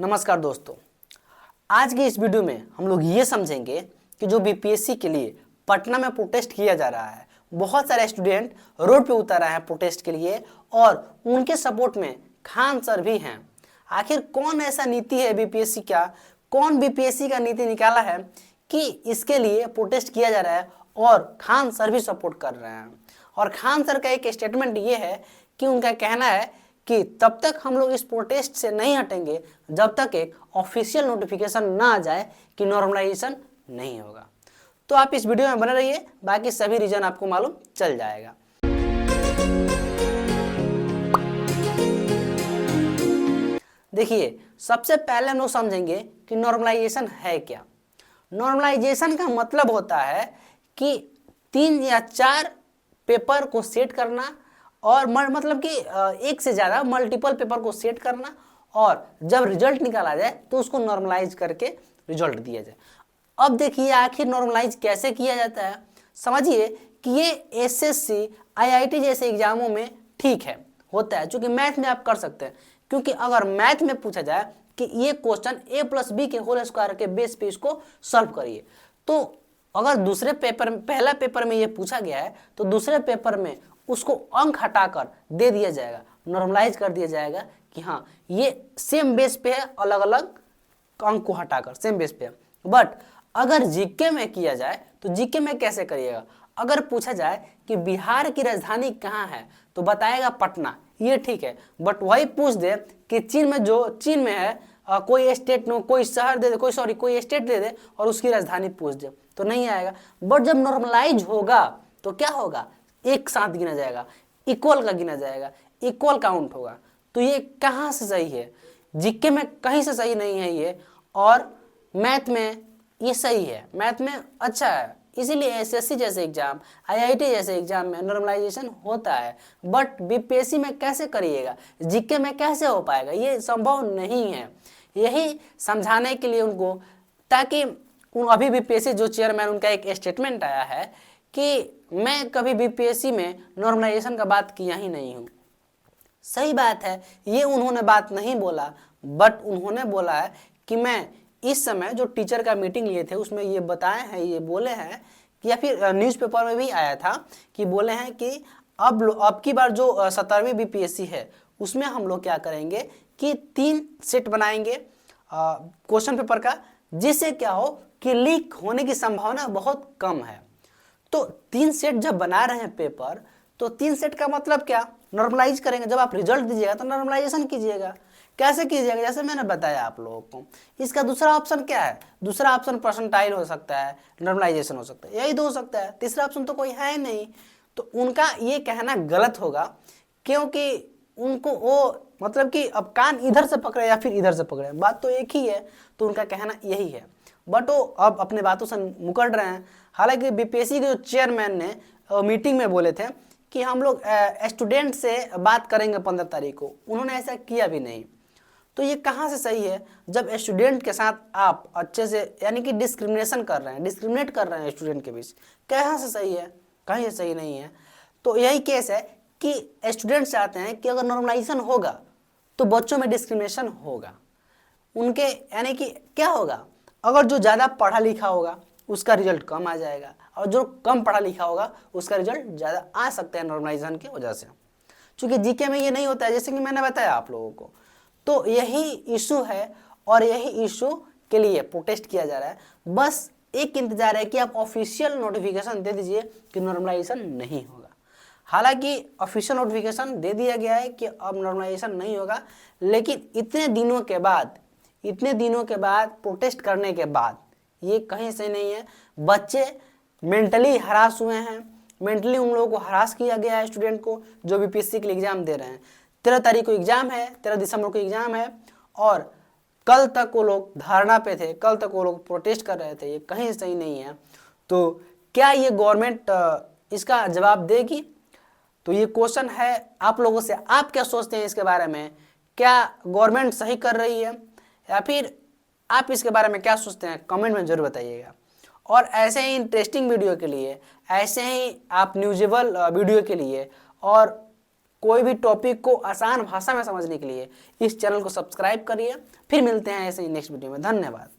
नमस्कार दोस्तों, आज की इस वीडियो में हम लोग ये समझेंगे कि जो बीपीएससी के लिए पटना में प्रोटेस्ट किया जा रहा है, बहुत सारे स्टूडेंट रोड पे उतर रहे हैं प्रोटेस्ट के लिए और उनके सपोर्ट में खान सर भी हैं। आखिर कौन ऐसा नीति है बीपीएससी का, कौन बीपीएससी का नीति निकाला है कि इसके लिए प्रोटेस्ट किया जा रहा है और खान सर भी सपोर्ट कर रहे हैं। और खान सर का एक स्टेटमेंट ये है कि उनका कहना है कि तब तक हम लोग इस प्रोटेस्ट से नहीं हटेंगे जब तक एक ऑफिशियल नोटिफिकेशन ना आ जाए कि नॉर्मलाइजेशन नहीं होगा। तो आप इस वीडियो में बने रहिए, बाकी सभी रीजन आपको मालूम चल जाएगा। देखिए, सबसे पहले हम लोग समझेंगे कि नॉर्मलाइजेशन है क्या। नॉर्मलाइजेशन का मतलब होता है कि 3 या 4 पेपर को सेट करना और मतलब कि एक से ज़्यादा मल्टीपल पेपर को सेट करना और जब रिजल्ट निकाला जाए तो उसको नॉर्मलाइज करके रिजल्ट दिया जाए। अब देखिए आखिर नॉर्मलाइज कैसे किया जाता है। समझिए कि ये एसएससी आईआईटी जैसे एग्जामों में ठीक है, होता है, क्योंकि मैथ में आप कर सकते हैं। क्योंकि अगर मैथ में पूछा जाए कि ये क्वेश्चन a+b के होल स्क्वायर के बेस पे इसको सॉल्व करिए, तो अगर दूसरे पेपर में, पहला पेपर में ये पूछा गया है तो दूसरे पेपर में उसको अंक हटाकर दे दिया जाएगा, नॉर्मलाइज कर दिया जाएगा कि हाँ ये सेम बेस पे है, अलग अलग अंक को हटाकर सेम बेस पे है। बट अगर जीके में किया जाए तो जीके में कैसे करिएगा। अगर पूछा जाए कि बिहार की राजधानी कहाँ है तो बताएगा पटना, ये ठीक है। बट वही पूछ दे कि चीन में है कोई स्टेट में कोई शहर दे दे, कोई स्टेट दे दे और उसकी राजधानी पूछ दे तो नहीं आएगा। बट जब नॉर्मलाइज होगा तो क्या होगा, एक साथ गिना जाएगा, इक्वल का गिना जाएगा, इक्वल काउंट होगा। तो ये कहाँ से सही है, जीके में कहीं से सही नहीं है ये, और मैथ में ये सही है, मैथ में अच्छा है। इसीलिए एसएससी जैसे एग्जाम, आईआईटी जैसे एग्जाम में नॉर्मलाइजेशन होता है। बट बीपीएससी में कैसे करिएगा, जीके में कैसे हो पाएगा, ये संभव नहीं है। यही समझाने के लिए उनको, ताकि अभी बीपीएससी जो चेयरमैन, उनका एक स्टेटमेंट आया है कि मैं कभी बीपीएससी में नॉर्मलाइजेशन का बात किया ही नहीं हूँ। सही बात है, ये उन्होंने बात नहीं बोला, बट उन्होंने बोला है कि मैं इस समय जो टीचर का मीटिंग लिए थे उसमें ये बताए हैं, ये बोले हैं कि, या फिर न्यूज़पेपर में भी आया था कि बोले हैं कि अब की बार जो 17वीं बीपीएससी है उसमें हम लोग क्या करेंगे कि 3 सेट बनाएंगे क्वेश्चन पेपर का, जिससे क्या हो कि लीक होने की संभावना बहुत कम है। तो 3 सेट जब बना रहे हैं पेपर, तो 3 सेट का मतलब क्या, नॉर्मलाइज करेंगे। जब आप रिजल्ट दीजिएगा तो नॉर्मलाइजेशन कीजिएगा। कैसे कीजिएगा, जैसे मैंने बताया आप लोगों को। इसका दूसरा ऑप्शन क्या है, दूसरा ऑप्शन परसेंटाइल हो सकता है, नॉर्मलाइजेशन हो सकता है, यही 2 हो सकता है, तीसरा ऑप्शन तो कोई है ही नहीं। तो उनका ये कहना गलत होगा, क्योंकि उनको वो मतलब कि अब कान इधर से पकड़े या फिर इधर से पकड़े, बात तो एक ही है। तो उनका कहना यही है, बट वो अब अपने बातों से मुकर रहे हैं। हालांकि बीपीएससी के जो चेयरमैन ने मीटिंग में बोले थे कि हम लोग स्टूडेंट से बात करेंगे 15 तारीख को, उन्होंने ऐसा किया भी नहीं। तो ये कहाँ से सही है, जब स्टूडेंट के साथ आप अच्छे से यानी कि डिस्क्रिमिनेट कर रहे हैं स्टूडेंट के बीच, कहाँ से सही है, कहीं से सही नहीं है। तो यही केस है कि स्टूडेंट चाहते हैं कि अगर नॉर्मलाइजेशन होगा तो बच्चों में डिस्क्रिमिनेशन होगा, उनके यानी कि क्या होगा, अगर जो ज़्यादा पढ़ा लिखा होगा उसका रिजल्ट कम आ जाएगा और जो कम पढ़ा लिखा होगा उसका रिजल्ट ज़्यादा आ सकता है नॉर्मलाइजेशन की वजह से। क्योंकि जीके में ये नहीं होता है, जैसे कि मैंने बताया आप लोगों को। तो यही इशू है और यही इशू के लिए प्रोटेस्ट किया जा रहा है। बस एक इंतजार है कि आप ऑफिशियल नोटिफिकेशन दे दीजिए कि नॉर्मलाइजेशन नहीं होगा। हालांकि ऑफिशियल नोटिफिकेशन दे दिया गया है कि अब नॉर्मलाइजेशन नहीं होगा, लेकिन इतने दिनों के बाद प्रोटेस्ट करने के बाद ये कहीं से नहीं है। बच्चे मेंटली हरास हुए हैं, मेंटली उन लोगों को हरास किया गया है, स्टूडेंट को जो बीपीएससी के लिए एग्जाम दे रहे हैं। 13 तारीख को एग्जाम है, 13 दिसंबर को एग्जाम है, और कल तक वो लोग धारणा पे थे, कल तक वो लोग प्रोटेस्ट कर रहे थे। ये कहीं सही नहीं है। तो क्या ये गवर्नमेंट इसका जवाब देगी, तो ये क्वेश्चन है आप लोगों से। आप क्या सोचते हैं इसके बारे में, क्या गवर्नमेंट सही कर रही है, या फिर आप इसके बारे में क्या सोचते हैं, कमेंट में जरूर बताइएगा। और ऐसे ही इंटरेस्टिंग वीडियो के लिए, ऐसे ही आप न्यूजेबल वीडियो के लिए और कोई भी टॉपिक को आसान भाषा में समझने के लिए इस चैनल को सब्सक्राइब करिए। फिर मिलते हैं ऐसे ही नेक्स्ट वीडियो में। धन्यवाद।